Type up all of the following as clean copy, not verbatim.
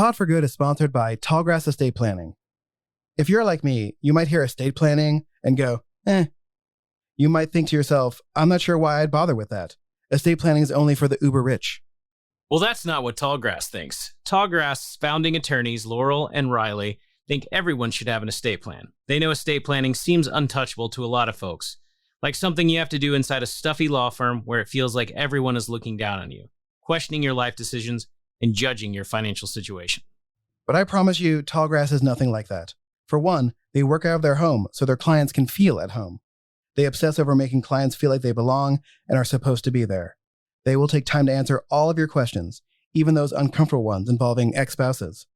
Pod for Good is sponsored by Tallgrass Estate Planning. If you're like me, you might hear estate planning and go, You might think to yourself, I'm not sure why I'd bother with that. Estate planning is only for the uber rich. Well, that's not what Tallgrass thinks. Tallgrass founding attorneys Laurel and Riley think everyone should have an estate plan. They know estate planning seems untouchable to a lot of folks, like something you have to do inside a stuffy law firm where it feels like everyone is looking down on you, questioning your life decisions, and judging your financial situation. But I promise you, Tallgrass is nothing like that. For one, they work out of their home so their clients can feel at home. They obsess over making clients feel like they belong and are supposed to be there. They will take time to answer all of your questions, even those uncomfortable ones involving ex-spouses.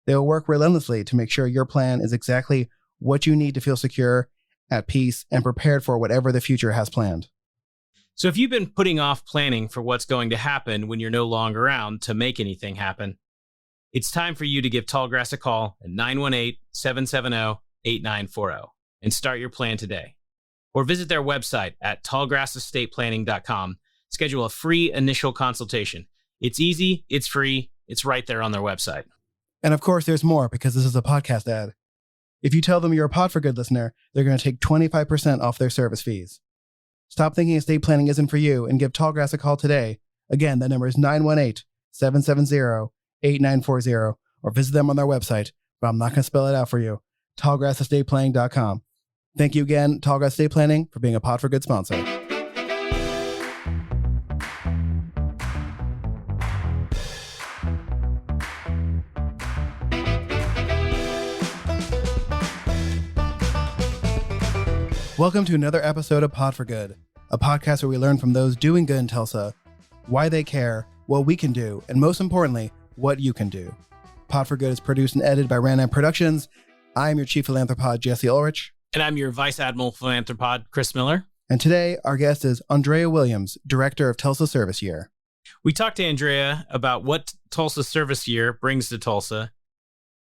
They will work relentlessly to make sure your plan is exactly what you need to feel secure, at peace, and prepared for whatever the future has planned. So if you've been putting off planning for what's going to happen when you're no longer around to make anything happen, it's time for you to give Tallgrass a call at 918-770-8940 and start your plan today. Or visit their website at tallgrassestatePlanning.com. Schedule a free initial consultation. It's easy, it's free, it's right there on their website. And of course, there's more because this is a podcast ad. If you tell them you're a Pod for Good listener, they're going to take 25% off their service fees. Stop thinking estate planning isn't for you and give Tallgrass a call today. Again, that number is 918-770-8940, or visit them on their website, but I'm not going to spell it out for you, tallgrassestatePlanning.com. Thank you again, Tallgrass Estate Planning, for being a Pod for Good sponsor. Welcome to another episode of Pod for Good, a podcast where we learn from those doing good in Tulsa, why they care, what we can do, and most importantly, what you can do. Pod for Good is produced and edited by Random Productions. I am your Chief Philanthropod, Jesse Ulrich. And I'm your Vice Admiral Philanthropod, Chris Miller. And today, our guest is Andreya Williams, Director of Tulsa Service Year. We talked to Andreya about what Tulsa Service Year brings to Tulsa,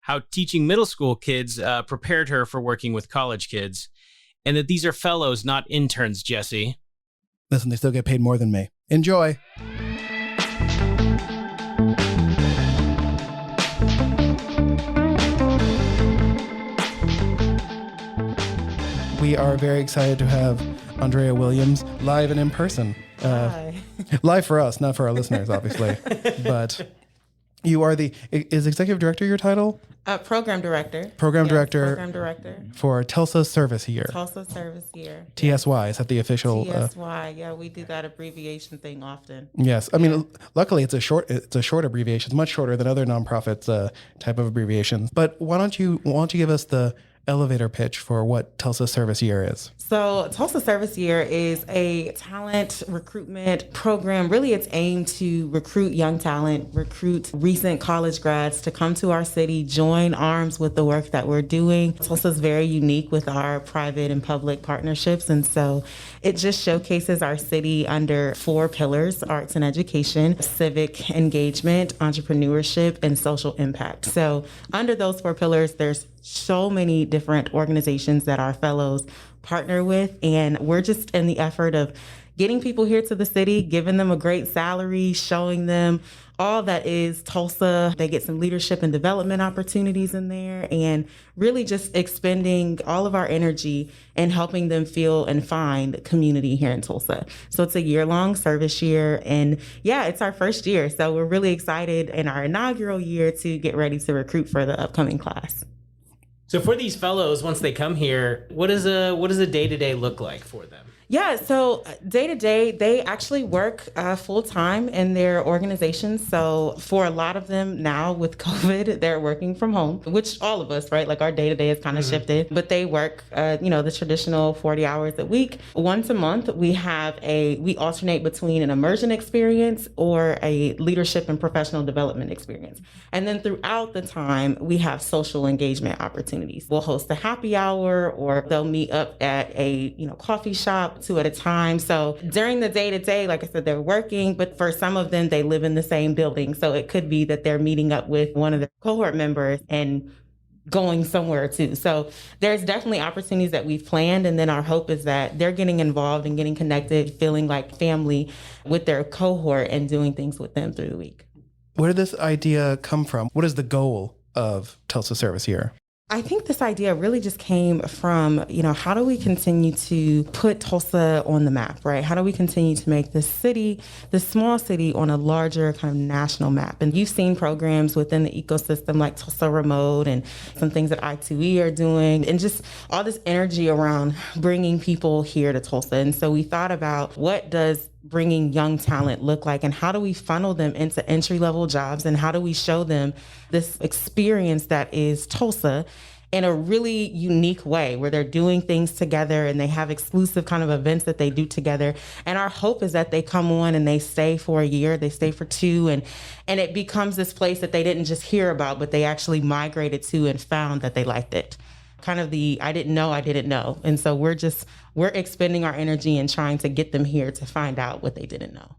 how teaching middle school kids prepared her for working with college kids, and that these are fellows, not interns, Jesse. Listen, they still get paid more than me. Enjoy. We are very excited to have Andreya Williams live and in person. Hi. Live for us, not for our listeners, obviously. But you are is Executive Director your title? Program Director. Program Yes, Director. Program Director. For Tulsa Service Year. Tulsa Service Year. TSY, is that the official? TSY, yeah, we do that abbreviation thing often. Yes, I mean, luckily it's a short abbreviation. It's much shorter than other nonprofits type of abbreviations. But why don't you give us the elevator pitch for what Tulsa Service Year is? So Tulsa Service Year is a talent recruitment program. Really, it's aimed to recruit young talent, recruit recent college grads to come to our city, join arms with the work that we're doing. Tulsa is very unique with our private and public partnerships. And so it just showcases our city under 4 pillars: arts and education, civic engagement, entrepreneurship, and social impact. So under those 4 pillars, there's so many different organizations that our fellows partner with, and we're just in the effort of getting people here to the city, giving them a great salary, showing them all that is Tulsa. They get some leadership and development opportunities in there, and really just expending all of our energy and helping them feel and find community here in Tulsa. So it's a year-long service year, and yeah, it's our first year. So we're really excited in our inaugural year to get ready to recruit for the upcoming class. So for these fellows, once they come here, what does a day-to-day look like for them? Yeah, so day to day, they actually work full time in their organizations. So for a lot of them now with COVID, they're working from home, which all of us, right? Like our day to day is kind of shifted, but they work, the traditional 40 hours a week. Once a month, we alternate between an immersion experience or a leadership and professional development experience. And then throughout the time, we have social engagement opportunities. We'll host a happy hour, or they'll meet up at a coffee shop, 2 at a time. So during the day-to-day, like I said, they're working, but for some of them, they live in the same building. So it could be that they're meeting up with one of the cohort members and going somewhere too. So there's definitely opportunities that we've planned. And then our hope is that they're getting involved and getting connected, feeling like family with their cohort and doing things with them through the week. Where did this idea come from? What is the goal of Tulsa Service Year? I think this idea really just came from, how do we continue to put Tulsa on the map, right? How do we continue to make this city, this small city, on a larger kind of national map? And you've seen programs within the ecosystem like Tulsa Remote and some things that I2E are doing, and just all this energy around bringing people here to Tulsa. And so we thought about, what does bringing young talent look like, and how do we funnel them into entry-level jobs, and how do we show them this experience that is Tulsa in a really unique way, where they're doing things together and they have exclusive kind of events that they do together. And our hope is that they come on and they stay for a year, they stay for two, and it becomes this place that they didn't just hear about, but they actually migrated to and found that they liked it. Kind of the I didn't know. And so we're expending our energy and trying to get them here to find out what they didn't know.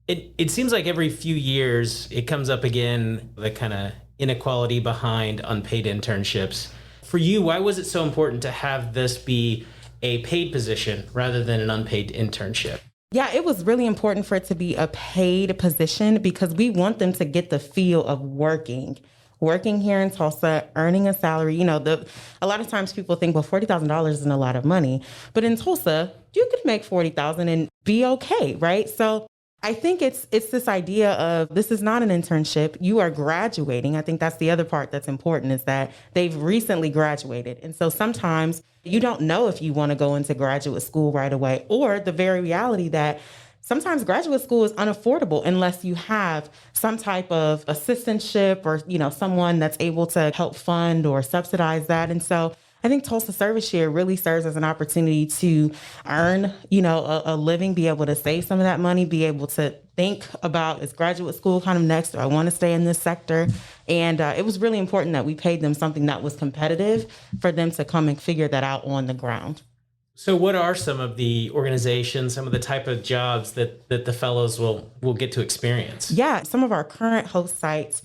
It seems like every few years it comes up again, the kind of inequality behind unpaid internships. For you, why was it so important to have this be a paid position rather than an unpaid internship? Yeah, it was really important for it to be a paid position, because we want them to get the feel of working here in Tulsa, earning a salary. A lot of times people think, well, $40,000 isn't a lot of money, but in Tulsa, you could make $40,000 and be okay, right? So I think it's this idea of, this is not an internship. You are graduating. I think that's the other part that's important, is that they've recently graduated. And so sometimes you don't know if you want to go into graduate school right away, or the very reality that sometimes graduate school is unaffordable unless you have some type of assistantship or, someone that's able to help fund or subsidize that. And so I think Tulsa Service Year really serves as an opportunity to earn, a living, be able to save some of that money, be able to think about, is graduate school kind of next? Do I want to stay in this sector? And it was really important that we paid them something that was competitive for them to come and figure that out on the ground. So what are some of the organizations, some of the type of jobs that the fellows will get to experience? Yeah, some of our current host sites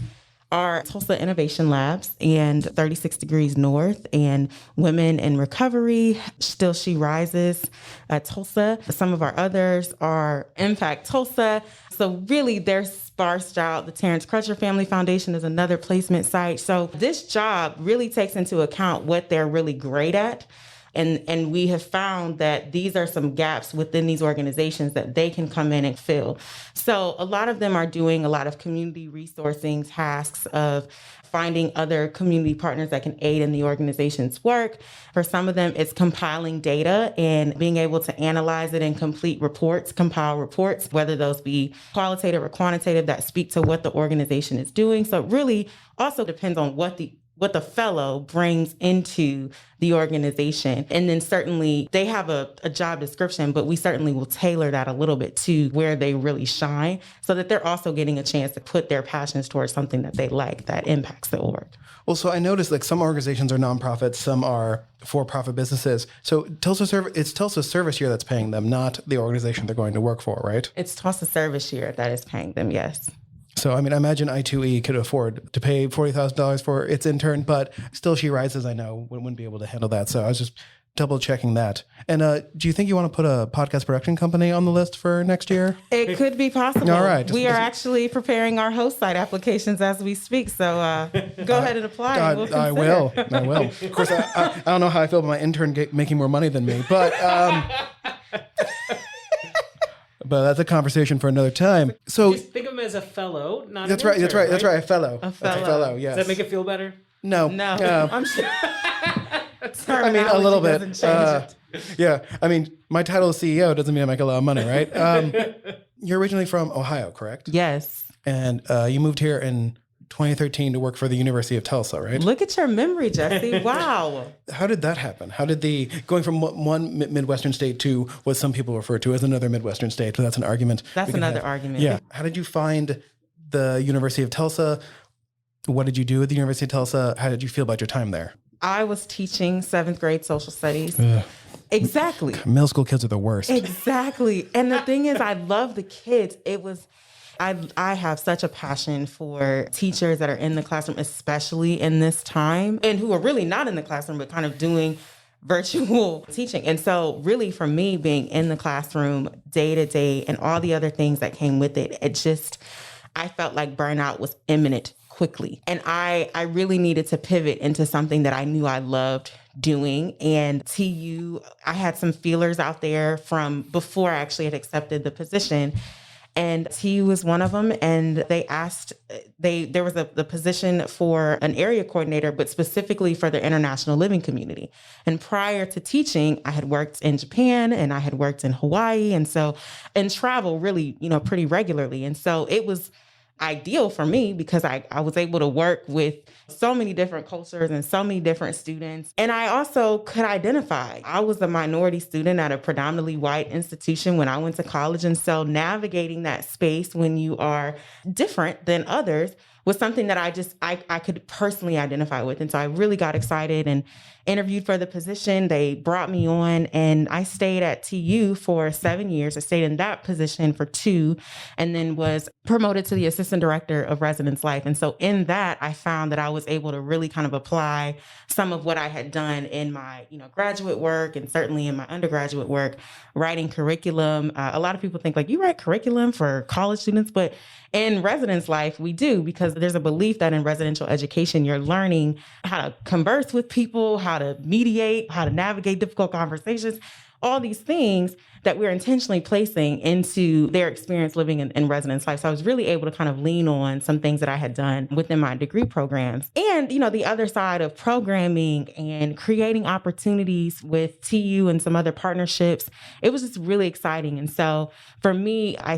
are Tulsa Innovation Labs and 36 Degrees North, and Women in Recovery, Still She Rises at Tulsa. Some of our others are Impact Tulsa. So really they're sparsed out. The Terrence Crutcher Family Foundation is another placement site. So this job really takes into account what they're really great at. And we have found that these are some gaps within these organizations that they can come in and fill. So a lot of them are doing a lot of community resourcing tasks of finding other community partners that can aid in the organization's work. For some of them, it's compiling data and being able to analyze it and compile reports, whether those be qualitative or quantitative, that speak to what the organization is doing. So it really also depends on what the fellow brings into the organization. And then certainly they have a job description, but we certainly will tailor that a little bit to where they really shine, so that they're also getting a chance to put their passions towards something that they like that impacts the org. Well, so I noticed like some organizations are nonprofits, some are for-profit businesses. So it's Tulsa Service Year that's paying them, not the organization they're going to work for, right? It's Tulsa Service Year that is paying them, yes. So, I imagine I2E could afford to pay $40,000 for its intern, but Still She Rises, I know, wouldn't be able to handle that. So I was just double checking that. And do you think you want to put a podcast production company on the list for next year? It could be possible. All right. We are actually preparing our host site applications as we speak. So go ahead and apply. And we'll I will. Of course, I don't know how I feel about my intern making more money than me, but... But that's a conversation for another time. So just think of him as a fellow, not that's an right. intern, That's right. A fellow. A fellow. That's a fellow. Yes. Does that make it feel better? No. I'm sure. A little bit. Yeah. My title is CEO doesn't mean I make a lot of money, right? You're originally from Ohio, correct? Yes. And you moved here in 2013 to work for the University of Tulsa, right? Look at your memory, Jesse. Wow. How did that happen? How did going from one Midwestern state to what some people refer to as another Midwestern state? So that's an argument. That's another argument. Yeah. How did you find the University of Tulsa? What did you do at the University of Tulsa? How did you feel about your time there? I was teaching 7th grade social studies. Exactly. Middle school kids are the worst. Exactly. And the thing is, I love the kids. I have such a passion for teachers that are in the classroom, especially in this time, and who are really not in the classroom, but kind of doing virtual teaching. And so really for me, being in the classroom day to day and all the other things that came with it, I felt like burnout was imminent quickly. And I really needed to pivot into something that I knew I loved doing. And TU, I had some feelers out there from before I actually had accepted the position. And TU was one of them. And they asked, there was the position for an area coordinator, but specifically for the international living community. And prior to teaching, I had worked in Japan and I had worked in Hawaii. And travel really, pretty regularly. And so it was ideal for me because I was able to work with so many different cultures and so many different students. And I also could identify. I was a minority student at a predominantly white institution when I went to college. And so navigating that space when you are different than others was something that I could personally identify with. And so I really got excited and interviewed for the position. They brought me on and I stayed at TU for 7 years. I stayed in that position for 2 and then was promoted to the assistant director of residence life. And so in that, I found that I was able to really kind of apply some of what I had done in my, graduate work and certainly in my undergraduate work, writing curriculum. A lot of people think like you write curriculum for college students, but in residence life, we do, because there's a belief that in residential education, you're learning how to converse with people, how to mediate, how to navigate difficult conversations, all these things that we're intentionally placing into their experience living in residence life. So I was really able to kind of lean on some things that I had done within my degree programs. And, the other side of programming and creating opportunities with TU and some other partnerships, it was just really exciting. And so for me, I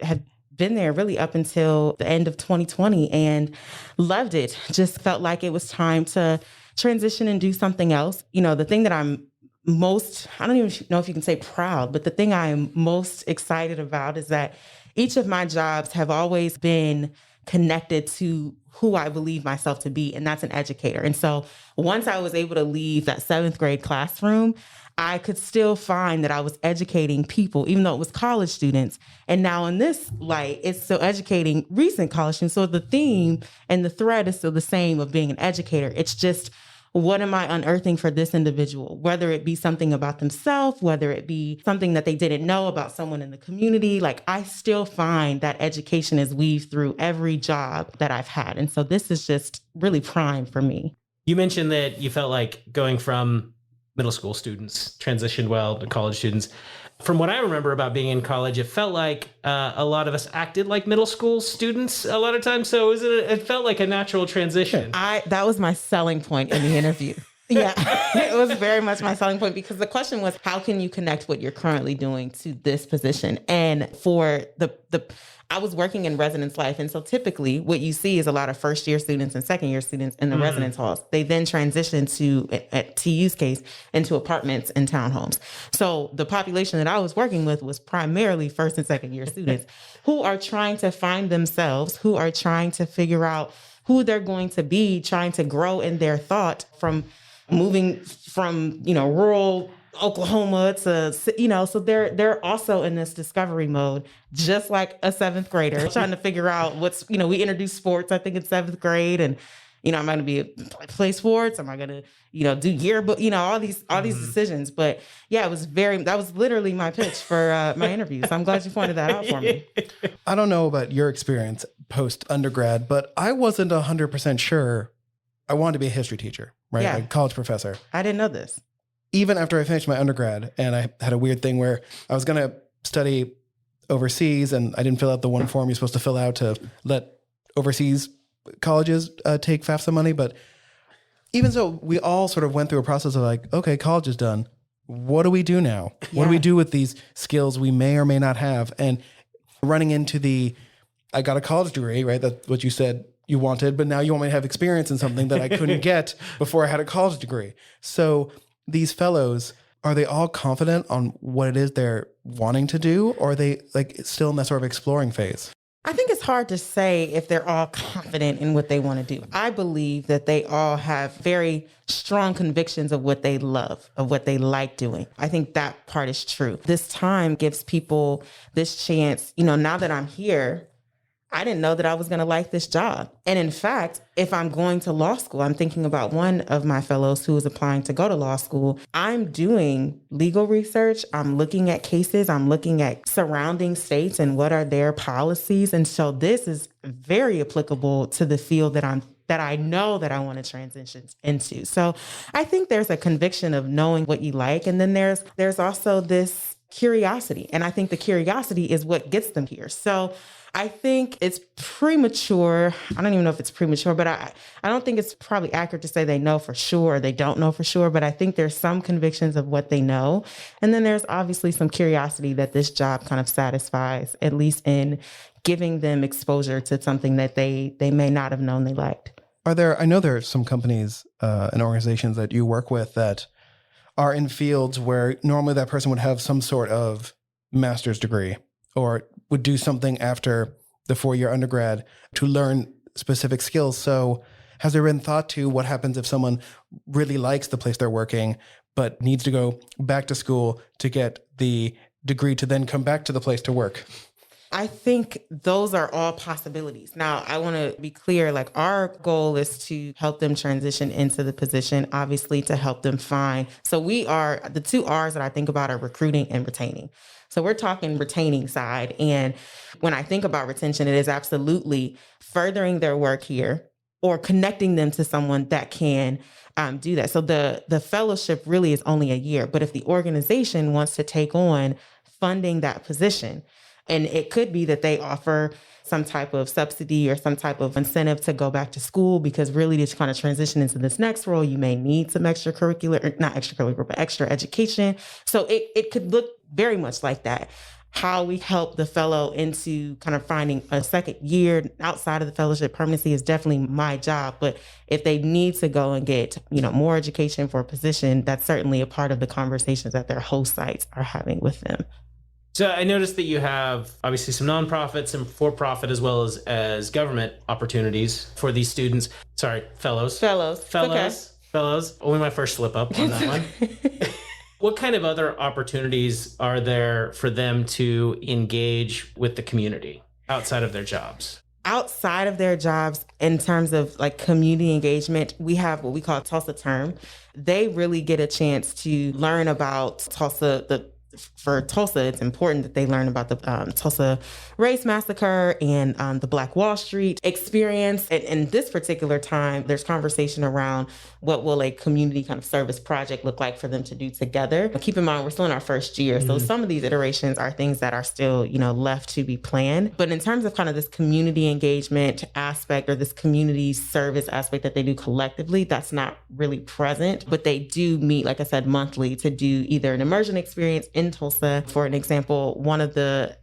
had been there really up until the end of 2020 and loved it. Just felt like it was time to transition and do something else. The thing that I'm most, I don't even know if you can say proud, but the thing I am most excited about is that each of my jobs have always been connected to who I believe myself to be, and that's an educator. And so once I was able to leave that 7th grade classroom, I could still find that I was educating people, even though it was college students. And now in this light, it's still educating recent college students. So the theme and the thread is still the same of being an educator. It's just, what am I unearthing for this individual? Whether it be something about themselves, whether it be something that they didn't know about someone in the community, like I still find that education is weaved through every job that I've had. And so this is just really prime for me. You mentioned that you felt like going from middle school students transitioned well to college students. From what I remember about being in college, it felt like a lot of us acted like middle school students a lot of times. So it felt like a natural transition. That was my selling point in the interview. Yeah, it was very much my selling point because the question was, how can you connect what you're currently doing to this position? And for I was working in residence life. And so typically what you see is a lot of first year students and second year students in the residence halls. They then transition to, at TU's case, into apartments and townhomes. So the population that I was working with was primarily first and second year students who are trying to find themselves, who are trying to figure out who they're going to be, trying to grow in their thought from moving from, rural Oklahoma to, so they're also in this discovery mode, just like a 7th grader trying to figure out what's, we introduced sports, I think in 7th grade. And, am I going to play sports? Am I going to, do yearbook, all these decisions. But yeah, that was literally my pitch for my interview. So I'm glad you pointed that out for me. I don't know about your experience post undergrad, but I wasn't 100% sure I wanted to be a history teacher, right? Yeah. Like college professor. I didn't know this. Even after I finished my undergrad, and I had a weird thing where I was going to study overseas and I didn't fill out the one form you're supposed to fill out to let overseas colleges take FAFSA money. But even so, we all sort of went through a process of like, okay, college is done. What do we do now? Yeah. What do we do with these skills we may or may not have? And running into I got a college degree, right? That's what you said you wanted, but now you want me to have experience in something that I couldn't get before I had a college degree. So these fellows, are they all confident on what it is they're wanting to do? Or are they still in that sort of exploring phase? I think it's hard to say if they're all confident in what they want to do. I believe that they all have very strong convictions of what they love, of what they like doing. I think that part is true. This time gives people this chance, now that I'm here, I didn't know that I was going to like this job. And in fact, if I'm going to law school, I'm thinking about one of my fellows who is applying to go to law school. I'm doing legal research. I'm looking at cases. I'm looking at surrounding states and what are their policies. And so this is very applicable to the field that I know that I want to transition into. So I think there's a conviction of knowing what you like. And then there's also this curiosity. And I think the curiosity is what gets them here. So I think it's premature. I don't even know if it's premature, but I don't think it's probably accurate to say they know for sure or they don't know for sure. But I think there's some convictions of what they know. And then there's obviously some curiosity that this job kind of satisfies, at least in giving them exposure to something that they may not have known they liked. I know there are some companies and organizations that you work with that are in fields where normally that person would have some sort of master's degree or would do something after the 4-year undergrad to learn specific skills. So has there been thought to what happens if someone really likes the place they're working, but needs to go back to school to get the degree to then come back to the place to work? I think those are all possibilities. Now, I want to be clear, like our goal is to help them transition into the position, obviously to help them find. So the 2 R's that I think about are recruiting and retaining. So we're talking retaining side. And when I think about retention, it is absolutely furthering their work here or connecting them to someone that can do that. So the fellowship really is only a year. But if the organization wants to take on funding that position, and it could be that they offer some type of subsidy or some type of incentive to go back to school, because really to kind of transition into this next role, you may need some not extracurricular, but extra education. So it could look very much like that. How we help the fellow into kind of finding a second year outside of the fellowship permanency is definitely my job. But if they need to go and get, more education for a position, that's certainly a part of the conversations that their host sites are having with them. So I noticed that you have obviously some nonprofits and for-profit as well as government opportunities for these students. Sorry, fellows. Okay. Only my first slip up on that one. What kind of other opportunities are there for them to engage with the community outside of their jobs? Outside of their jobs, in terms of like community engagement, we have what we call Tulsa Term. They really get a chance to learn about Tulsa. For Tulsa, it's important that they learn about the Tulsa race massacre and the Black Wall Street experience. And in this particular time, there's conversation around what will a community kind of service project look like for them to do together. But keep in mind, we're still in our first year. So some of these iterations are things that are still, left to be planned. But in terms of kind of this community engagement aspect or this community service aspect that they do collectively, that's not really present. But they do meet, like I said, monthly to do either an immersion experience in Tulsa. For an example, one of the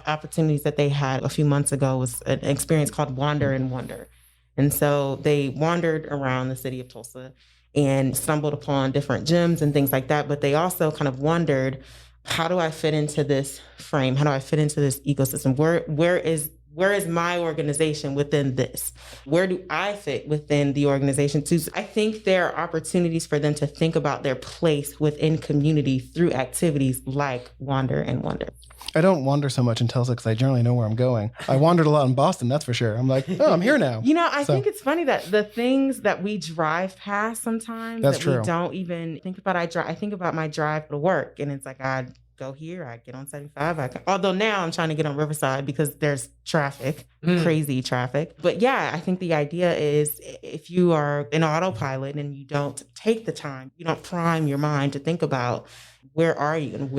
opportunities that they had a few months ago was an experience called Wander and Wonder. And so they wandered around the city of Tulsa and stumbled upon different gyms and things like that. But they also kind of wondered, how do I fit into this frame? How do I fit into this ecosystem? Where is my organization within this? Where do I fit within the organization too? I think there are opportunities for them to think about their place within community through activities like Wander and Wonder. I don't wander so much in Tulsa because I generally know where I'm going. I wandered a lot in Boston, that's for sure. I'm like, oh, I'm here now. I think it's funny that the things that we drive past sometimes that's that true. We don't even think about. I think about my drive to work, and it's like I go here, I get on 75. Although now I'm trying to get on Riverside because there's traffic, crazy traffic. But yeah, I think the idea is if you are an autopilot and you don't take the time, you don't prime your mind to think about where are you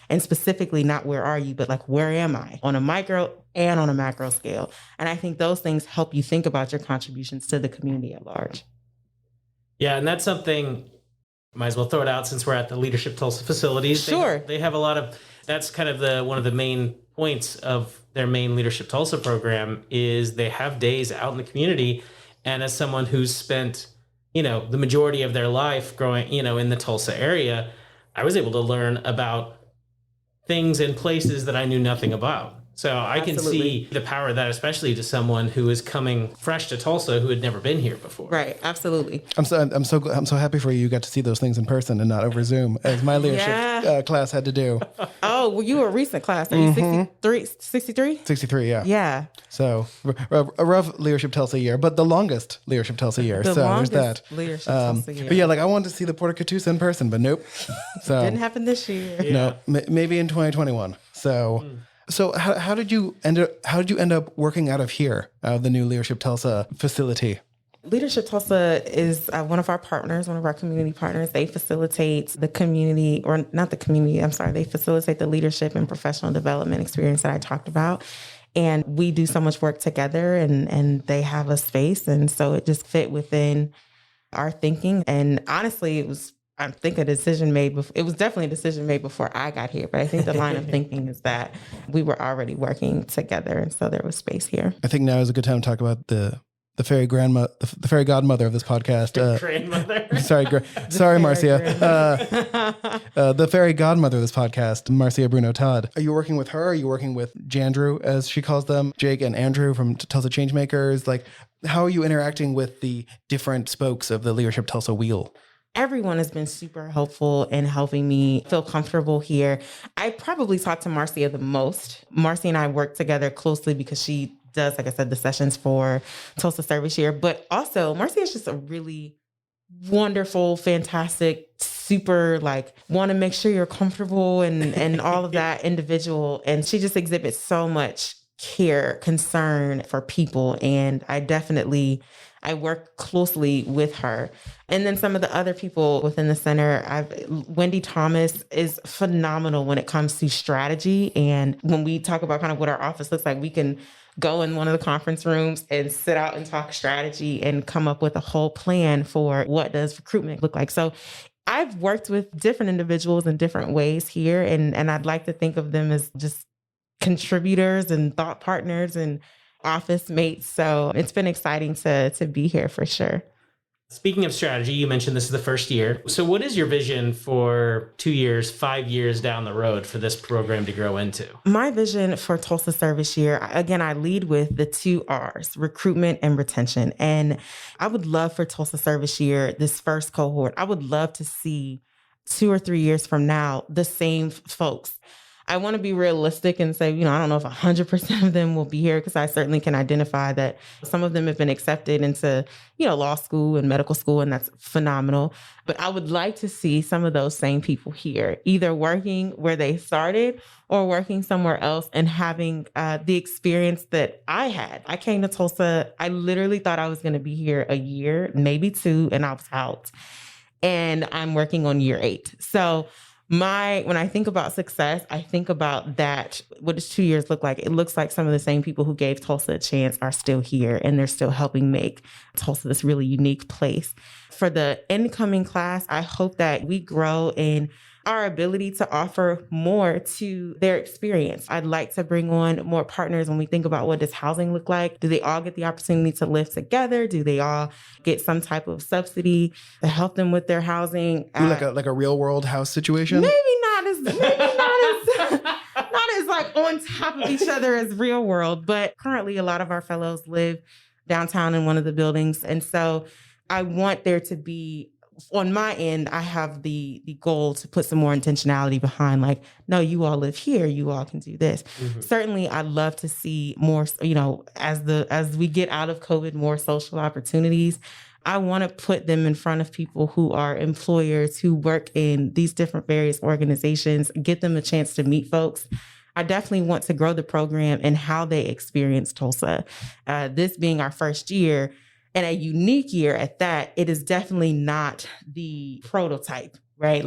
and specifically not where are you, but like, where am I on a micro and on a macro scale? And I think those things help you think about your contributions to the community at large. Yeah, and that's something, might as well throw it out since we're at the Leadership Tulsa facilities. Sure. They have a lot of, that's kind of one of the main points of their main Leadership Tulsa program is they have days out in the community. And as someone who's spent, the majority of their life growing, in the Tulsa area, I was able to learn about things and places that I knew nothing about. So I can see the power of that, especially to someone who is coming fresh to Tulsa who had never been here before. Right. Absolutely. I'm so happy for you. You got to see those things in person and not over Zoom, as my leadership class had to do. Oh, well, you were a recent class. Are you 63? 63, yeah. Yeah. So a rough leadership Tulsa year, but the longest leadership Tulsa year. So there's that. Leadership Tulsa year. But yeah, like I wanted to see the Porta Catoosa in person, but nope. So didn't happen this year. No, maybe in 2021. So. So how did you end up working out of here, out of the new Leadership Tulsa facility? Leadership Tulsa is one of our partners, one of our community partners. They facilitate the community, or not the community, I'm sorry, they facilitate the leadership and professional development experience that I talked about. And we do so much work together, and they have a space. And so it just fit within our thinking. And honestly, it was definitely a decision made before I got here. But I think the line of thinking is that we were already working together. And so there was space here. I think now is a good time to talk about the fairy grandma, the fairy godmother of this podcast. Grandmother. sorry, Marcia. The fairy godmother of this podcast, Marcia Bruno Todd. Are you working with her? Are you working with Jandrew, as she calls them, Jake and Andrew from Tulsa Changemakers? Like, how are you interacting with the different spokes of the Leadership Tulsa wheel? Everyone has been super helpful in helping me feel comfortable here. I probably talk to Marcia the most. Marcia and I work together closely because she does, like I said, the sessions for Tulsa Service Year. But also, Marcia is just a really wonderful, fantastic, super, want to make sure you're comfortable and all of that individual. And she just exhibits so much care, concern for people. And I work closely with her. And then some of the other people within the center, Wendy Thomas is phenomenal when it comes to strategy. And when we talk about kind of what our office looks like, we can go in one of the conference rooms and sit out and talk strategy and come up with a whole plan for what does recruitment look like. So I've worked with different individuals in different ways here. And I'd like to think of them as just contributors and thought partners and office mates. So it's been exciting to be here for sure. Speaking of strategy, you mentioned this is the first year. So what is your vision for 2 years, 5 years down the road for this program to grow into? My vision for Tulsa Service Year, again, I lead with the 2 R's, recruitment and retention. And I would love for Tulsa Service Year, this first cohort, I would love to see 2 or 3 years from now, the same folks. I want to be realistic and say, I don't know if 100% of them will be here, because I certainly can identify that some of them have been accepted into, law school and medical school, and that's phenomenal. But I would like to see some of those same people here, either working where they started or working somewhere else and having the experience that I had. I came to Tulsa, I literally thought I was going to be here a year, maybe 2, and I was out. And I'm working on year 8. So when I think about success, I think about that. What does 2 years look like? It looks like some of the same people who gave Tulsa a chance are still here, and they're still helping make Tulsa this really unique place. For the incoming class, I hope that we grow in our ability to offer more to their experience. I'd like to bring on more partners when we think about what does housing look like. Do they all get the opportunity to live together? Do they all get some type of subsidy to help them with their housing? Like a real world house situation? Maybe not as on top of each other as real world, but currently a lot of our fellows live downtown in one of the buildings. And so I want there to be, on my end, I have the goal to put some more intentionality behind, no, you all live here, you all can do this. Mm-hmm. Certainly, I'd love to see more, as we get out of COVID, more social opportunities. I want to put them in front of people who are employers, who work in these different various organizations, get them a chance to meet folks. I definitely want to grow the program and how they experience Tulsa. This being our first year, and a unique year at that, it is definitely not the prototype, right?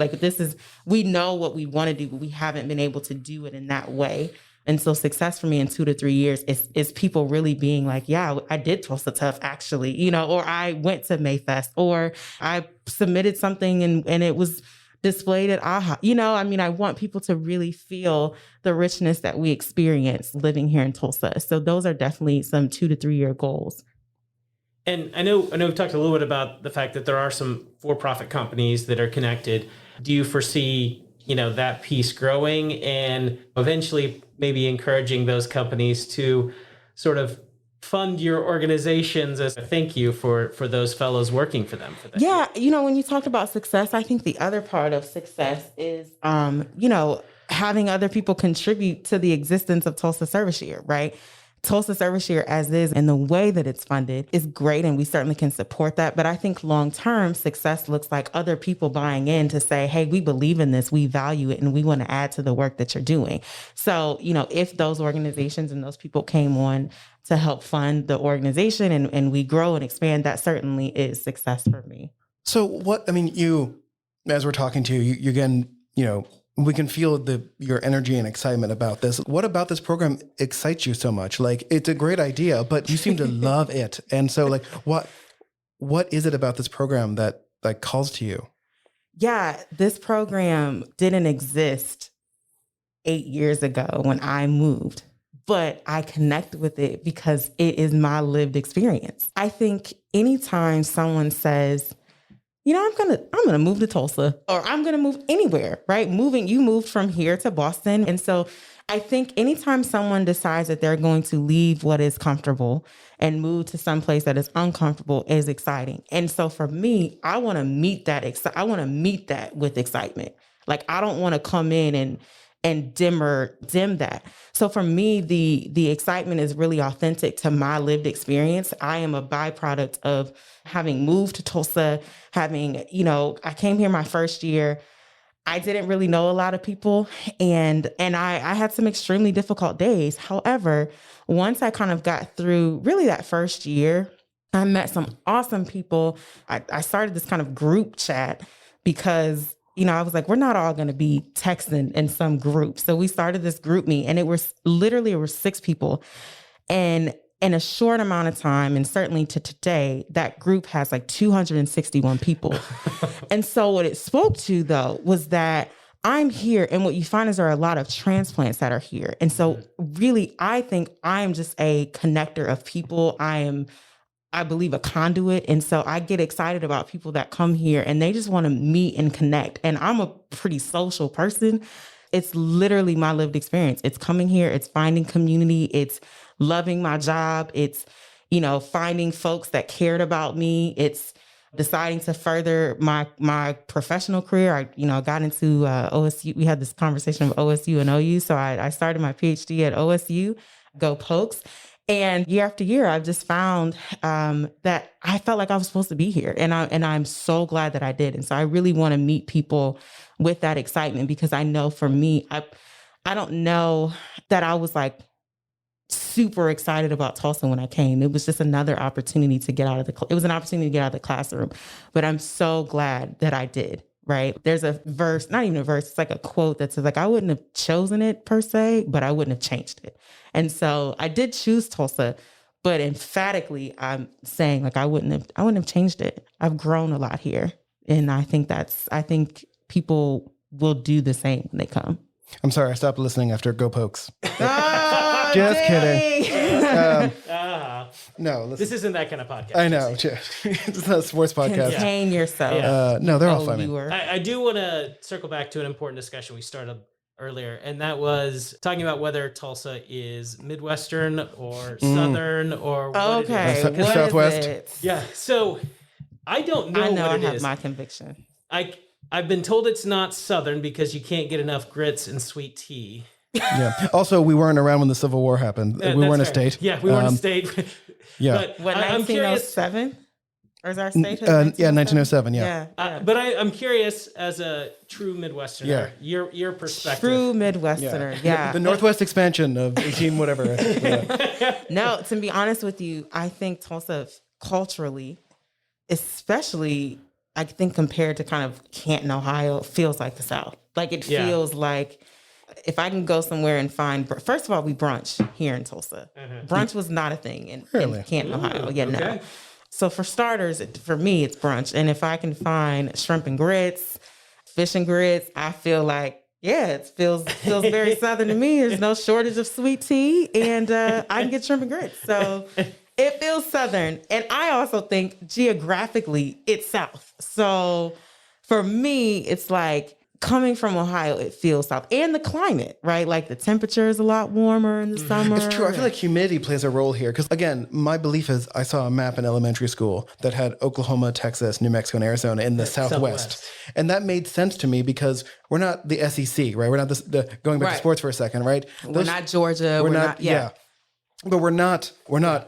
We know what we want to do, but we haven't been able to do it in that way. And so success for me in 2 to 3 years is people really being like, yeah, I did Tulsa Tough actually, or I went to Mayfest, or I submitted something and it was displayed at AHA. I want people to really feel the richness that we experience living here in Tulsa. So those are definitely some 2 to 3 year goals. And I know we've talked a little bit about the fact that there are some for-profit companies that are connected. Do you foresee that piece growing and eventually maybe encouraging those companies to sort of fund your organizations as a thank you for those fellows working for them for that. Yeah, when you talk about success, I think the other part of success is, having other people contribute to the existence of Tulsa Service Year, right? Tulsa Service Year as is and the way that it's funded is great, and we certainly can support that. But I think long-term success looks like other people buying in to say, hey, we believe in this, we value it, and we want to add to the work that you're doing. So, if those organizations and those people came on to help fund the organization and we grow and expand, that certainly is success for me. So you, as we're talking to you again, we can feel your energy and excitement about this. What about this program excites you so much? Like, it's a great idea, but you seem to love it. And so like, what is it about this program that like calls to you? Yeah, this program didn't exist 8 years ago when I moved, but I connect with it because it is my lived experience. I think anytime someone says, I'm gonna move to Tulsa, or I'm gonna move anywhere, right? You moved from here to Boston. And so I think anytime someone decides that they're going to leave what is comfortable and move to someplace that is uncomfortable is exciting. And so for me, I want to meet that with excitement. Like, I don't want to come in and dim that. So for me, the excitement is really authentic to my lived experience. I am a byproduct of having moved to Tulsa, I came here my first year. I didn't really know a lot of people, and I had some extremely difficult days. However, once I kind of got through really that first year, I met some awesome people. I started this kind of group chat because I was like, we're not all going to be texting in some group. So we started this group meet, and it was 6 people. And in a short amount of time, and certainly to today, that group has like 261 people. And so what it spoke to, though, was that I'm here, and what you find is there are a lot of transplants that are here. And so really, I think I'm just a connector of people. I believe a conduit. And so I get excited about people that come here and they just want to meet and connect. And I'm a pretty social person. It's literally my lived experience. It's coming here, it's finding community, it's loving my job, it's, finding folks that cared about me, it's deciding to further my professional career. I got into OSU. We had this conversation of OSU and OU. So I started my PhD at OSU, go Pokes. And year after year, I've just found that I felt like I was supposed to be here. And I'm so glad that I did. And so I really want to meet people with that excitement, because I know for me, I don't know that I was like super excited about Tulsa when I came. It was just another opportunity to get out of it was an opportunity to get out of the classroom. But I'm so glad that I did. Right. There's a verse, not even a verse, it's like a quote that says, like, I wouldn't have chosen it per se, but I wouldn't have changed it. And so I did choose Tulsa, but emphatically I'm saying, like, I wouldn't have changed it. I've grown a lot here. And I think people will do the same when they come. I'm sorry, I stopped listening after Go Pokes. Oh, just dang. kidding. No, listen. This isn't that kind of podcast. I know. It's not a sports podcast. Contain yourself. Yeah. No, they're all funny. I do want to circle back to an important discussion we started earlier, and that was talking about whether Tulsa is Midwestern or Southern or what okay. it is. Southwest. Is it? Yeah. So I don't know, what I it have is. my conviction. I've been told it's not Southern because you can't get enough grits and sweet tea. Yeah. Also, we weren't around when the Civil War happened. We weren't a state. Yeah, we weren't a state. Yeah. But What, I'm curious. 1907? Or is our state? 1907. Yeah. But I'm curious, as a true Midwesterner, your perspective. True Midwesterner. Yeah. The Northwest expansion of 18 whatever. No, to be honest with you, I think Tulsa culturally, especially, I think compared to kind of Canton, Ohio, feels like the South. Like it feels like if I can go somewhere and find, first of all, we brunch here in Tulsa. Brunch was not a thing in Canton, Ohio. Yeah, no. Okay. So for starters, for me, it's brunch. And if I can find shrimp and grits, fish and grits, I feel like, it feels very Southern to me. There's no shortage of sweet tea, and I can get shrimp and grits. So it feels Southern. And I also think geographically, it's South. So for me, it's like, coming from Ohio, it feels south. And the climate, right? Like the temperature is a lot warmer in the summer. It's true. I feel like humidity plays a role here. Because again, my belief is I saw a map in elementary school that had Oklahoma, Texas, New Mexico, and Arizona in the Southwest. And that made sense to me because we're not the SEC, right? We're not going back to sports for a second, right? We're not Georgia. We're not. Yeah. But we're not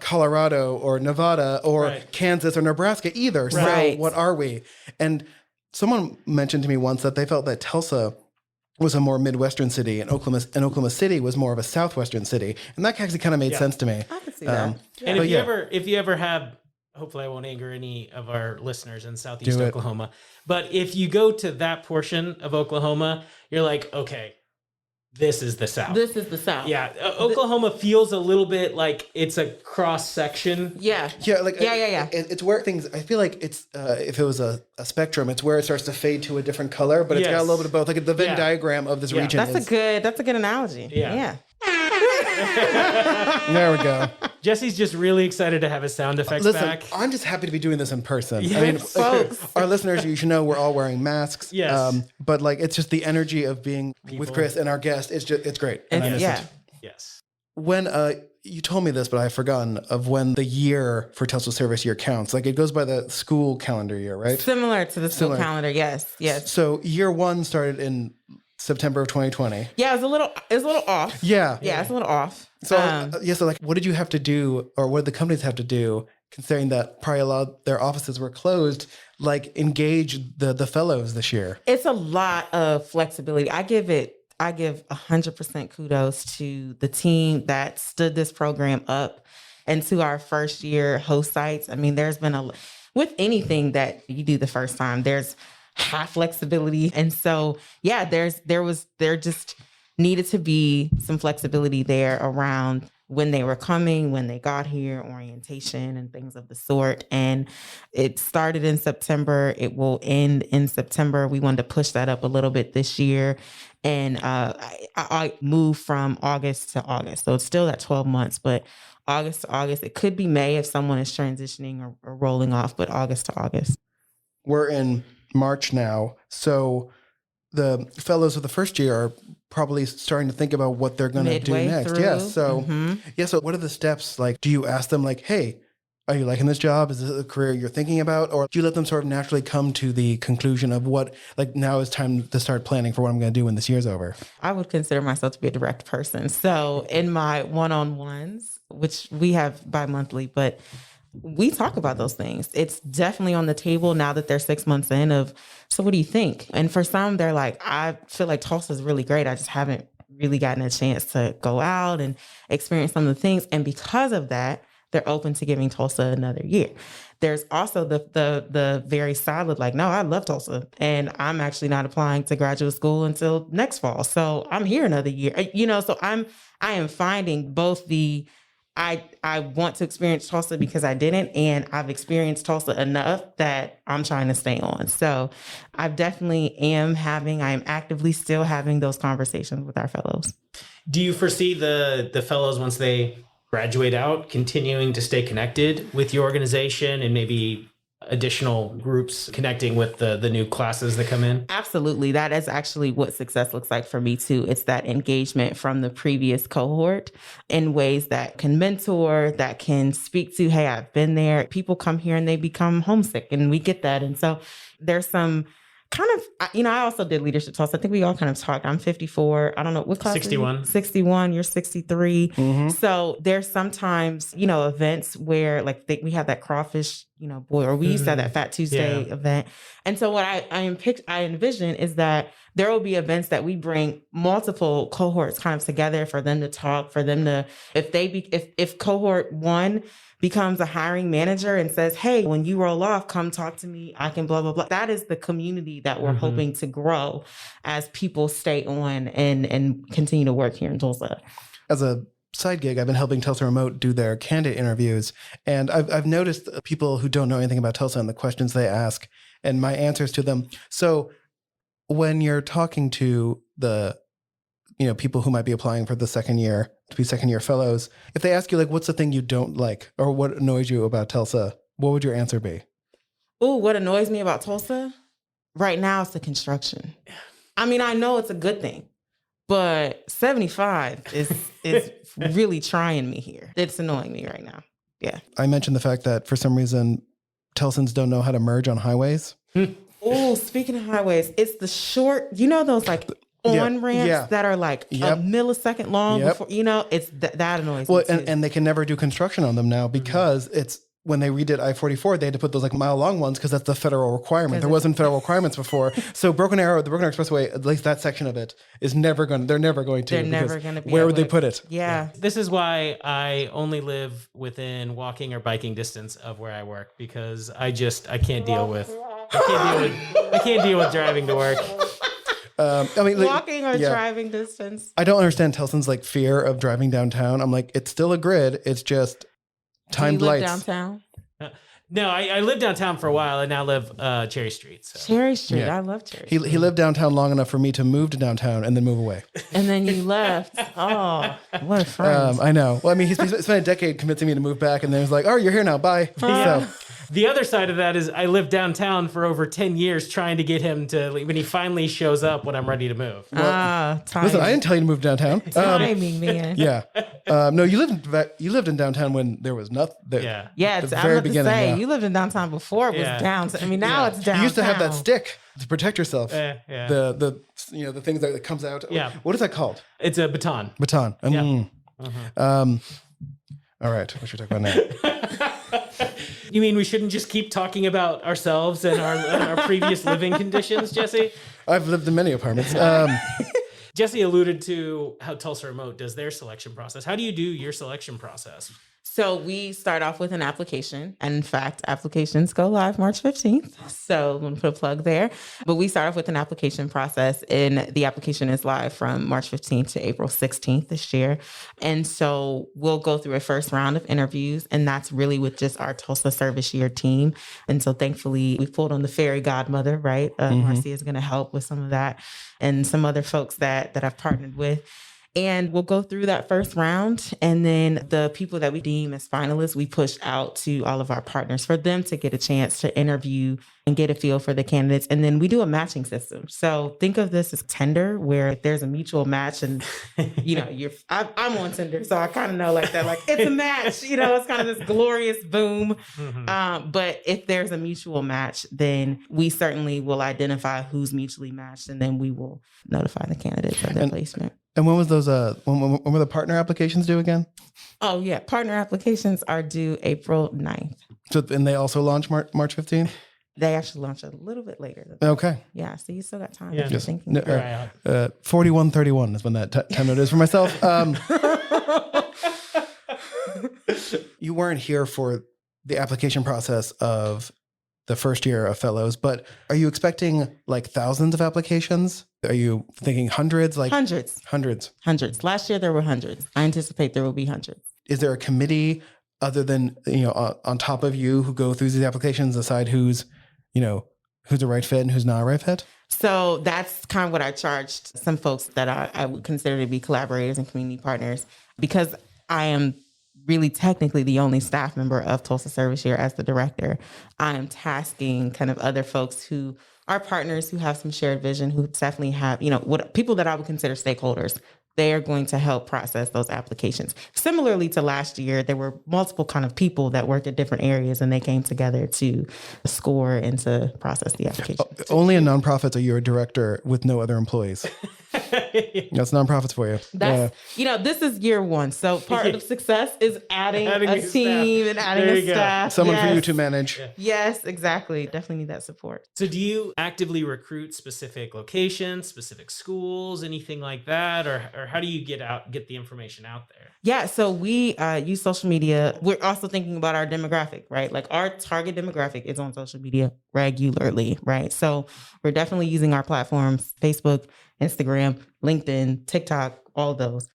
Colorado or Nevada or Kansas or Nebraska either. So what are we? And someone mentioned to me once that they felt that Tulsa was a more Midwestern city and Oklahoma City was more of a Southwestern city. And that actually kind of made sense to me. I can see that. And if you ever have, hopefully I won't anger any of our listeners in Southeast Oklahoma, but if you go to that portion of Oklahoma, you're like, okay, this is the South. This is the South. Yeah. Oklahoma feels a little bit like it's a cross section. Yeah. Yeah. Like, yeah. It's where things, I feel like it's, if it was a spectrum, it's where it starts to fade to a different color, but it's got a little bit of both. Like the Venn diagram of this region. That's a good analogy. Yeah. There we go. Jesse's just really excited to have his sound effects back. I'm just happy to be doing this in person. Yes. I mean, folks. Our listeners, you should know we're all wearing masks. Yes. But like, it's just the energy of being with Chris and our guest. It's great. And I miss it. Yes. When you told me this, but I've forgotten of when the year for Tulsa Service Year counts. Like it goes by the school calendar year, right? Similar to the school calendar. Yes. So year one started in September of 2020. Yeah, it was a little off. Yeah, it's a little off. So so like, what did you have to do, or what did the companies have to do, considering that probably a lot of their offices were closed, like engage the fellows this year? It's a lot of flexibility. I give 100% kudos to the team that stood this program up and to our first year host sites. I mean, there's been with anything that you do the first time, there's high flexibility. And so, there just needed to be some flexibility there around when they were coming, when they got here, orientation and things of the sort. And it started in September. It will end in September. We wanted to push that up a little bit this year. And I moved from August to August. So it's still at 12 months, but August to August. It could be May if someone is transitioning or rolling off, but August to August. We're in March now. So the fellows of the first year are probably starting to think about what they're going to do next. Through. Yes. So, so what are the steps? Like, do you ask them like, hey, are you liking this job? Is this a career you're thinking about? Or do you let them sort of naturally come to the conclusion of what, like, now is time to start planning for what I'm going to do when this year's over? I would consider myself to be a direct person. So in my one-on-ones, which we have bi-monthly, but we talk about those things. It's definitely on the table now that they're 6 months in of, so what do you think? And for some, they're like, I feel like Tulsa is really great. I just haven't really gotten a chance to go out and experience some of the things. And because of that, they're open to giving Tulsa another year. There's also the very solid, like, no, I love Tulsa and I'm actually not applying to graduate school until next fall. So I'm here another year, so I am finding both I want to experience Tulsa because I didn't, and I've experienced Tulsa enough that I'm trying to stay on. So I definitely I am actively still having those conversations with our fellows. Do you foresee the fellows, once they graduate out, continuing to stay connected with your organization and maybe additional groups connecting with the new classes that come in? Absolutely. That is actually what success looks like for me too. It's that engagement from the previous cohort in ways that can mentor, that can speak to, hey, I've been there. People come here and they become homesick, and we get that. And so there's some kind of, I also did leadership talks. I think we all kind of talked. I'm 54. I don't know what class. 61. 61. You're 63. Mm-hmm. So there's sometimes, events where like we have that crawfish, or we used to have that Fat Tuesday event. And so what I envision is that there will be events that we bring multiple cohorts kind of together for them to talk, for them to, if cohort 1 becomes a hiring manager and says, hey, when you roll off, come talk to me. I can blah, blah, blah. That is the community that we're hoping to grow as people stay on and continue to work here in Tulsa. As a side gig, I've been helping Tulsa Remote do their candidate interviews. And I've noticed people who don't know anything about Tulsa and the questions they ask and my answers to them. So when you're talking to the people who might be applying for the second year to be second year fellows, if they ask you like, what's the thing you don't like or what annoys you about Tulsa, what would your answer be? Oh, what annoys me about Tulsa right now is the construction. I mean, I know it's a good thing, but 75 is really trying me here. It's annoying me right now. Yeah. I mentioned the fact that for some reason, Telsons don't know how to merge on highways. Oh, speaking of highways, it's the short, you know, those like on ramps that are like a millisecond long before, you know, it's that annoys me too. And they can never do construction on them now because it's when they redid I-44, they had to put those like mile long ones because that's the federal requirement. There wasn't federal requirements before. So the Broken Arrow Expressway, at least that section of it is they're never going to. They're never going to be. Where would they put it? Yeah. This is why I only live within walking or biking distance of where I work, because I can't deal with driving to work. I mean, walking or driving distance. I don't understand Telson's like fear of driving downtown. I'm like, it's still a grid. It's just timed lights. Downtown? No, I lived downtown for a while. I now live Cherry Street. So. Cherry Street. Yeah. I love Cherry Street. He lived downtown long enough for me to move to downtown and then move away. And then you left. Oh, what a friend. I know. Well, I mean, he spent a decade convincing me to move back, and then he was like, oh, you're here now. Bye. So. The other side of that is I lived downtown for over 10 years trying to get him to leave, when he finally shows up when I'm ready to move. Timing. Listen, I didn't tell you to move downtown. Timing, man. Yeah. No, you lived in downtown when there was nothing. Yeah, it's the very beginning. You lived in downtown before it was downtown. I mean, now it's downtown. You used to have that stick to protect yourself. Yeah. The things that comes out. Yeah. What is that called? It's a baton. Baton. Yeah. All right. What should we talk about now? You mean we shouldn't just keep talking about ourselves and our previous living conditions, Jesse? I've lived in many apartments. Jesse alluded to how Tulsa Remote does their selection process. How do you do your selection process? So we start off with an application. And in fact, applications go live March 15th. So I'm going to put a plug there. But we start off with an application process, and the application is live from March 15th to April 16th this year. And so we'll go through a first round of interviews, and that's really with just our Tulsa Service Year team. And so thankfully, we pulled on the fairy godmother, right? Marcia is going to help with some of that, and some other folks that I've partnered with. And we'll go through that first round. And then the people that we deem as finalists, we push out to all of our partners for them to get a chance to interview and get a feel for the candidates. And then we do a matching system. So think of this as Tinder, where if there's a mutual match and, I'm on Tinder, so I kind of know like that, like it's a match, it's kind of this glorious boom. Mm-hmm. But if there's a mutual match, then we certainly will identify who's mutually matched, and then we will notify the candidates of their placement. And when was those? When were the partner applications due again? Oh yeah, partner applications are due April 9th. So, and they also launch March 15th. They actually launch a little bit later. Okay. Yeah, so you still got time. Yeah. Just thinking. 4131 is when that time note is for myself. You weren't here for the application process of the first year of fellows, but are you expecting like thousands of applications? Are you thinking hundreds? Like hundreds. Last year there were hundreds. I anticipate there will be hundreds. Is there a committee other than, on top of you who go through these applications, decide who's a right fit and who's not a right fit? So that's kind of what I charged some folks that I would consider to be collaborators and community partners, because I am really technically the only staff member of Tulsa Service Year as the director. I am tasking kind of other folks who are partners, who have some shared vision, who definitely have, people that I would consider stakeholders. They are going to help process those applications. Similarly to last year, there were multiple kind of people that worked at different areas, and they came together to score and to process the application. Only in nonprofits are you a director with no other employees. That's nonprofits for you. That's this is year one. So part of success is adding a team staff. And adding a staff. Someone for you to manage. Yeah. Yes, exactly. Definitely need that support. So do you actively recruit specific locations, specific schools, anything like that? Or how do you get the information out there? Yeah, so we use social media. We're also thinking about our demographic, right? Like our target demographic is on social media regularly, right? So we're definitely using our platforms, Facebook, Instagram, LinkedIn, TikTok, all of those.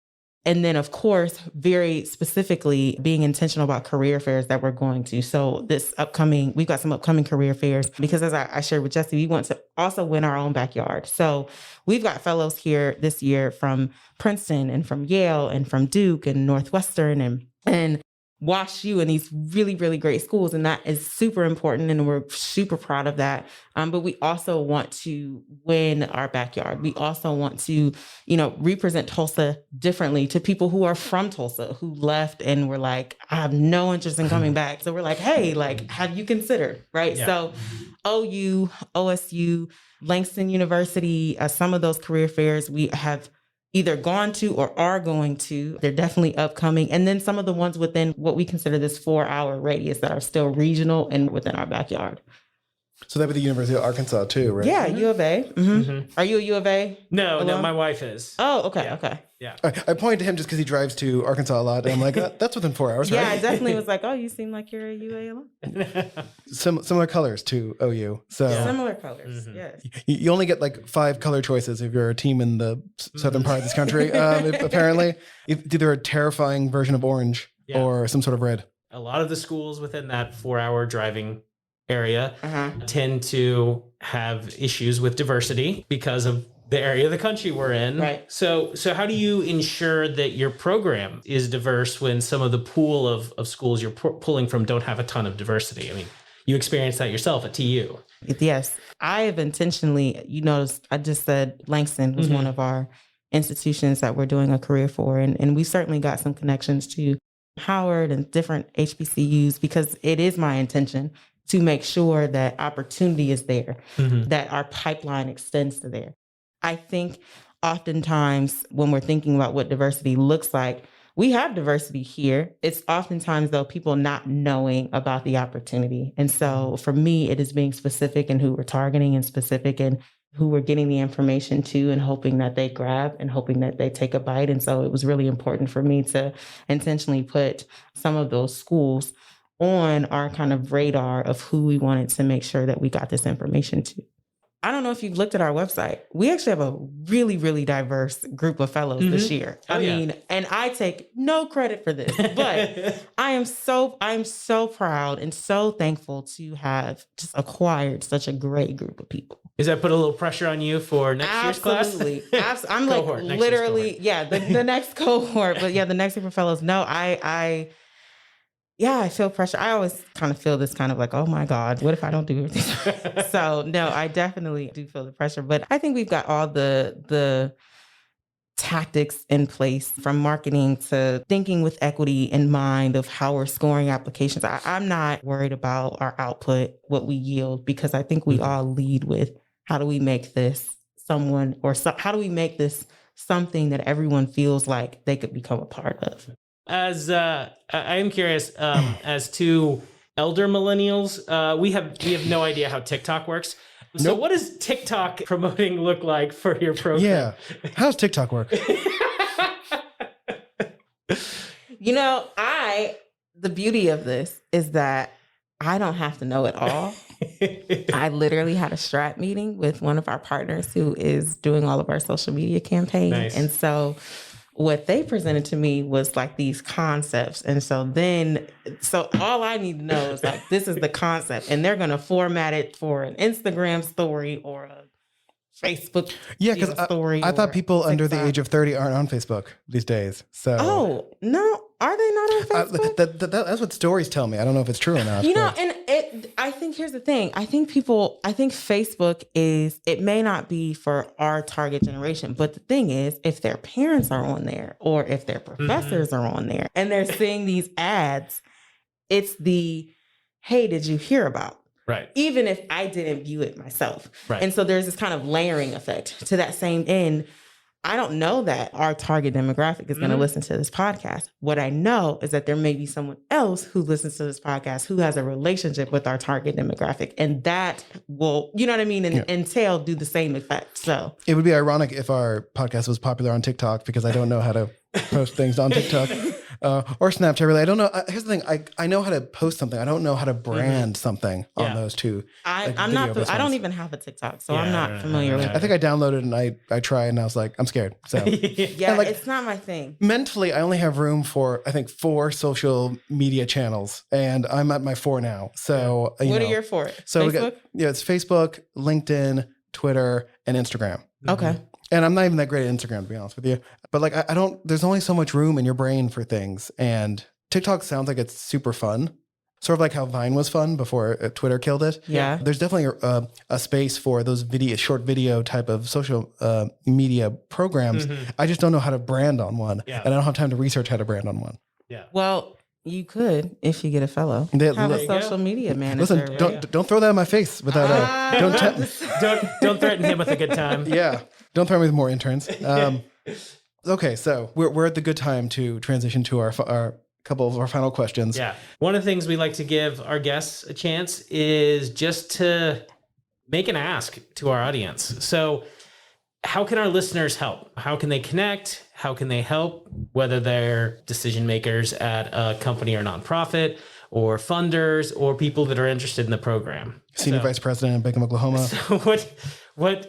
And then, of course, very specifically being intentional about career fairs that we're going to. So we've got some upcoming career fairs, because as I shared with Jesse, we want to also win our own backyard. So we've got fellows here this year from Princeton and from Yale and from Duke and Northwestern and Wash U and these really, really great schools. And that is super important. And we're super proud of that. But we also want to win our backyard. We also want to, represent Tulsa differently to people who are from Tulsa, who left and were like, I have no interest in coming back. So we're like, hey, have you considered, right? Yeah. So OU, OSU, Langston University, some of those career fairs we have either gone to or are going to. They're definitely upcoming. And then some of the ones within what we consider this 4-hour radius that are still regional and within our backyard. So that'd be the University of Arkansas too, right? Yeah, U of A. Mm-hmm. Mm-hmm. Are you a U of A? No, my wife is. Oh, okay, okay. Yeah. I pointed to him just because he drives to Arkansas a lot. And I'm like, that's within 4 hours, right? Yeah, I definitely was like, oh, you seem like you're a UA alum. Similar colors to OU. So similar colors, yes. You only get like 5 color choices if you're a team in the southern part of this country, apparently. It's either a terrifying version of orange or some sort of red. A lot of the schools within that 4-hour driving area tend to have issues with diversity because of the area of the country we're in. Right. So how do you ensure that your program is diverse when some of the pool of schools you're pulling from don't have a ton of diversity? I mean, you experienced that yourself at TU. Yes. I have intentionally, you noticed, I just said Langston was one of our institutions that we're doing a career for. And we certainly got some connections to Howard and different HBCUs because it is my intention to make sure that opportunity is there, that our pipeline extends to there. I think oftentimes when we're thinking about what diversity looks like, we have diversity here. It's oftentimes, though, people not knowing about the opportunity. And so for me, it is being specific in who we're targeting and specific in who we're getting the information to and hoping that they grab and hoping that they take a bite. And so it was really important for me to intentionally put some of those schools on our kind of radar of who we wanted to make sure that we got this information to. I don't know if you've looked at our website. We actually have a really, really diverse group of fellows this year. I mean, and I take no credit for this, but I'm so proud and so thankful to have just acquired such a great group of people. Does that put a little pressure on you for next year's class? Absolutely. I'm like literally, the next cohort, but the next group of fellows. No, I feel pressure. I always kind of feel this kind of like, oh my God, what if I don't do everything? So no, I definitely do feel the pressure, but I think we've got all the tactics in place from marketing to thinking with equity in mind of how we're scoring applications. I'm not worried about our output, what we yield, because I think we all lead with how do we make this how do we make this something that everyone feels like they could become a part of? As I am curious, as two elder millennials, we have no idea how TikTok works. So what does TikTok promoting look like for your program? Yeah. How does TikTok work? The beauty of this is that I don't have to know it all. I literally had a strat meeting with one of our partners who is doing all of our social media campaigns. Nice. And so what they presented to me was like these concepts. And so all I need to know is like, this is the concept, and they're going to format it for an Instagram story or a Facebook story. I thought people under the age of 30 aren't on Facebook these days. So no, are they not on Facebook? That's what stories tell me. I don't know if it's true or not. I think here's the thing. I think Facebook it may not be for our target generation, but the thing is, if their parents are on there or if their professors are on there and they're seeing these ads, it's the, hey, did you hear about? Right. Even if I didn't view it myself. Right. And so there's this kind of layering effect to that same end. I don't know that our target demographic is going to listen to this podcast. What I know is that there may be someone else who listens to this podcast who has a relationship with our target demographic. And that will, you know what I mean? Entail do the same effect. So it would be ironic if our podcast was popular on TikTok because I don't know how to post things on TikTok. Or Snapchat, really. I don't know. Here's the thing. I know how to post something. I don't know how to brand something on those two. I don't even have a TikTok, so I'm not familiar with it. I think I downloaded and I tried and I was like, I'm scared. So it's not my thing. Mentally, I only have room for, I think, 4 social media channels, and I'm at my 4 now. So what are your 4? So Facebook? It's Facebook, LinkedIn, Twitter, and Instagram. Okay. And I'm not even that great at Instagram, to be honest with you. But like, there's only so much room in your brain for things. And TikTok sounds like it's super fun. Sort of like how Vine was fun before Twitter killed it. Yeah. There's definitely a space for those short video type of social media programs. I just don't know how to brand on one. And I don't have time to research how to brand on one. Yeah. Well, you could if you get a fellow. Have a social media manager. Listen, don't throw that in my face without Don't threaten him with a good time. Yeah. Don't throw me with more interns. Okay, so we're at the good time to transition to our couple of our final questions. Yeah. One of the things we like to give our guests a chance is just to make an ask to our audience. So how can our listeners help? How can they connect? How can they help? Whether they're decision makers at a company or nonprofit, or funders, or people that are interested in the program. Senior Vice President in Bank of Oklahoma. So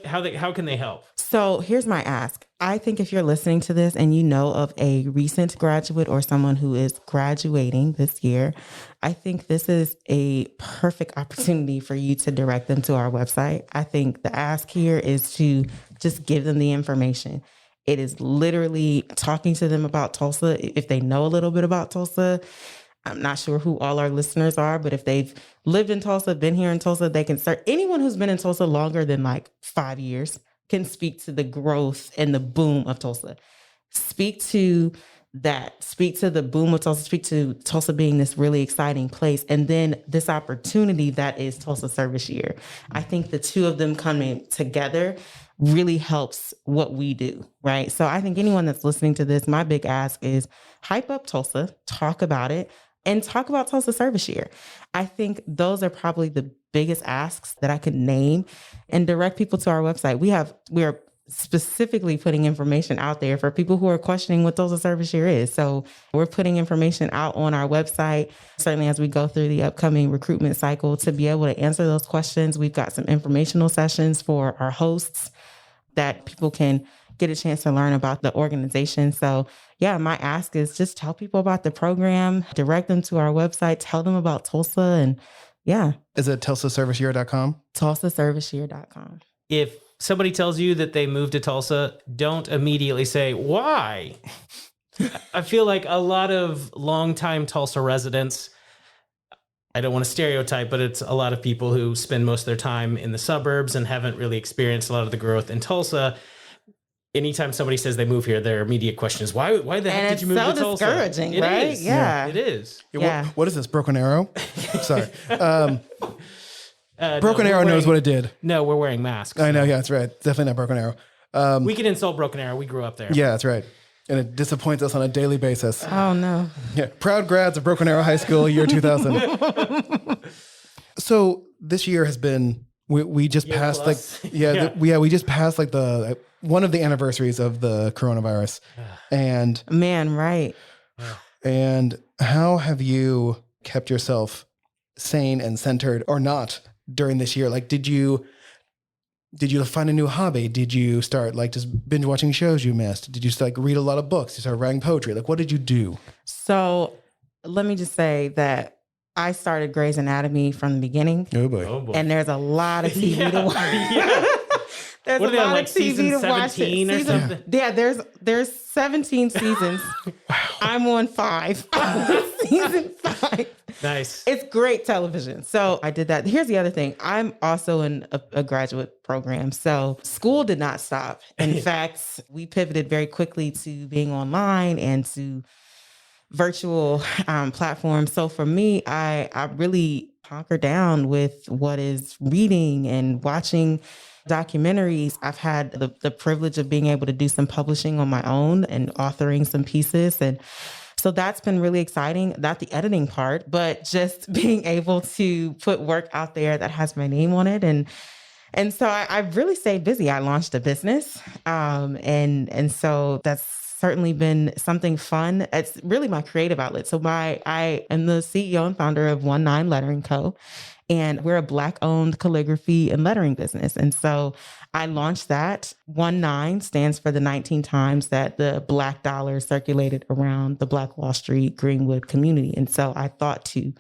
how can they help? So here's my ask. I think if you're listening to this and you know of a recent graduate or someone who is graduating this year, I think this is a perfect opportunity for you to direct them to our website. I think the ask here is to just give them the information. It is literally talking to them about Tulsa. If they know a little bit about Tulsa, I'm not sure who all our listeners are, but if they've lived in Tulsa, been here in Tulsa, they can start. Anyone who's been in Tulsa longer than like 5 years can speak to the growth and the boom of Tulsa. Speak to that. Speak to the boom of Tulsa. Speak to Tulsa being this really exciting place. And then this opportunity that is Tulsa Service Year. I think the two of them coming together really helps what we do, right? So I think anyone that's listening to this, my big ask is hype up Tulsa, talk about it, and talk about Tulsa Service Year. I think those are probably the biggest asks that I could name, and direct people to our website. We are specifically putting information out there for people who are questioning what Tulsa Service Year is. So we're putting information out on our website, certainly as we go through the upcoming recruitment cycle, to be able to answer those questions. We've got some informational sessions for our hosts that people can get a chance to learn about the organization. So yeah, my ask is just tell people about the program, direct them to our website, tell them about Tulsa, and yeah. Is it TulsaServiceYear.com? TulsaServiceYear.com. If somebody tells you that they moved to Tulsa, don't immediately say, why? I feel like a lot of longtime Tulsa residents, I don't want to stereotype, but it's a lot of people who spend most of their time in the suburbs and haven't really experienced a lot of the growth in Tulsa. Anytime somebody says they move here, their immediate question is, why the heck did you move to Tulsa? It's so discouraging, right? Is. Yeah. It is. Yeah. What is this, Broken Arrow? Sorry. Broken Arrow knows what it did. No, we're wearing masks. I know, yeah, that's right. Definitely not Broken Arrow. We can insult Broken Arrow. We grew up there. Yeah, that's right. And it disappoints us on a daily basis. Oh, no. Yeah, proud grads of Broken Arrow High School, year 2000. So this year has been, we just Year passed plus. like, Yeah. we just passed like one of the anniversaries of the coronavirus. And Man, right. And how have you kept yourself sane and centered, or not, during this year? Like, did you find a new hobby? Did you start like just binge watching shows you missed? Did you like read a lot of books? Did you start writing poetry? Like, what did you do? So let me just say that I started Grey's Anatomy from the beginning. Oh boy. And there's a lot of TV to watch. Yeah. There's What are a they on, lot like of TV season to watch. 17 or something? Yeah, there's 17 seasons. Wow. I'm on 5. Season 5. Nice. It's great television. So I did that. Here's the other thing. I'm also in a graduate program. So school did not stop. In fact, we pivoted very quickly to being online and to virtual platforms. So for me, I really hunker down with what is reading and watching documentaries. I've had the privilege of being able to do some publishing on my own and authoring some pieces. And so that's been really exciting. Not the editing part, but just being able to put work out there that has my name on it. And so I've really stayed busy. I launched a business. And so that's certainly been something fun. It's really my creative outlet. So I am the CEO and founder of 19 Lettering Co. And we're a Black-owned calligraphy and lettering business. And so I launched that. 19 stands for the 19 times that the Black dollar circulated around the Black Wall Street, Greenwood community. And so I thought to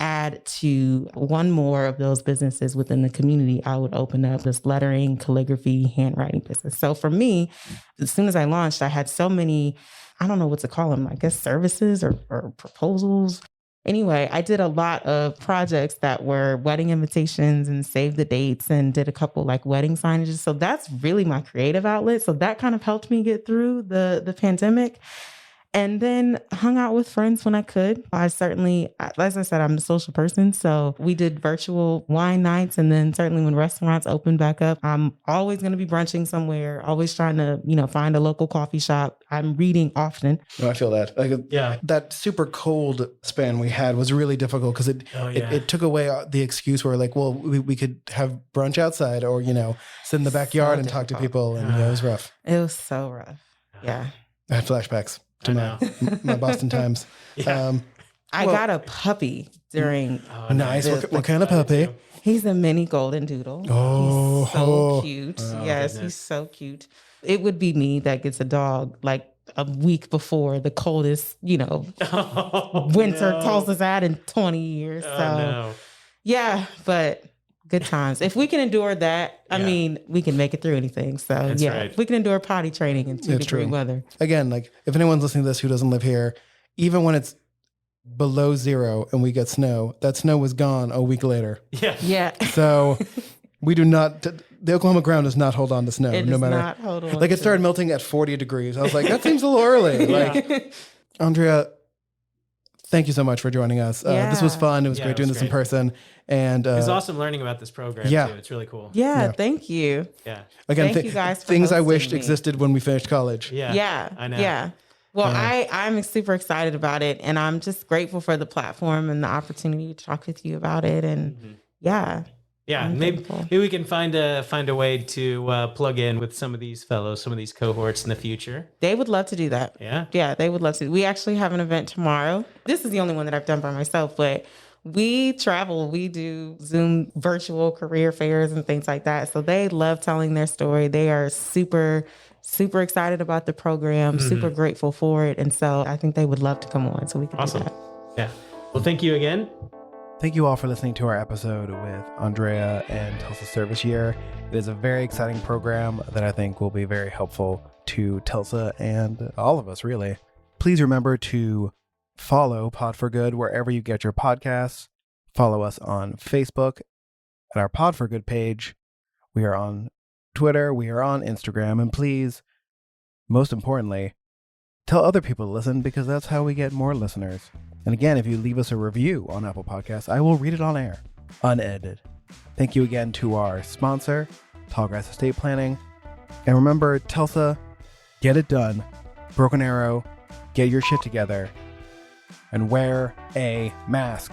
add to one more of those businesses within the community, I would open up this lettering, calligraphy, handwriting business. So for me, as soon as I launched, I had so many I don't know what to call them, I guess services or proposals. Anyway, I did a lot of projects that were wedding invitations and save the dates and did a couple like wedding signages. So that's really my creative outlet. So that kind of helped me get through the pandemic. And then hung out with friends when I could. I certainly, as I said, I'm a social person. So we did virtual wine nights. And then certainly when restaurants open back up, I'm always going to be brunching somewhere, always trying to, find a local coffee shop. I'm reading often. No, I feel that. That super cold span we had was really difficult because it took away the excuse where like, well, we could have brunch outside or, sit in the backyard and talk to people. And it was rough. It was so rough. Yeah. I had flashbacks to my Boston times. Yeah. I got a puppy during. Oh, nice. What kind of puppy? He's a mini golden doodle. Oh, he's so cute. Oh, yes, goodness. He's so cute. It would be me that gets a dog like a week before the coldest, winter Tulsa's had in 20 years. Yeah, but good times. If we can endure that, I mean, we can make it through anything. So That's right. If we can endure potty training in 2-degree weather. Again, like if anyone's listening to this who doesn't live here, even when it's below 0 and we get snow, that snow was gone a week later. Yeah. So we do not, the Oklahoma ground does not hold on to snow. It no does matter. Not hold on like it started melting at 40 degrees. I was like, that seems a little early. Like, Andrea, thank you so much for joining us. This was fun. It was great doing this in person. And it was awesome learning about this program too. It's really cool. Yeah, thank you. Yeah. Again, thank you guys for things I wished me. existed when we finished college. Yeah. I know. Yeah. Well, I'm super excited about it, and I'm just grateful for the platform and the opportunity to talk with you about it. And maybe we can find a way to plug in with some of these fellows, some of these cohorts in the future. They would love to do that. Yeah, they would love to. We actually have an event tomorrow. This is the only one that I've done by myself, but we travel. We do Zoom virtual career fairs and things like that. So they love telling their story. They are super excited about the program, super grateful for it. And so I think they would love to come on so we can do that. Yeah. Well, thank you again. Thank you all for listening to our episode with Andreya and Tulsa Service Year. It is a very exciting program that I think will be very helpful to Tulsa and all of us, really. Please remember to follow Pod for Good wherever you get your podcasts. Follow us on Facebook at our Pod for Good page. We are on Twitter, we are on Instagram, and please, most importantly, tell other people to listen because that's how we get more listeners. And again, if you leave us a review on Apple Podcasts, I will read it on air, unedited. Thank you again to our sponsor, Tallgrass Estate Planning. And remember, Tulsa, get it done. Broken Arrow, get your shit together. And wear a mask.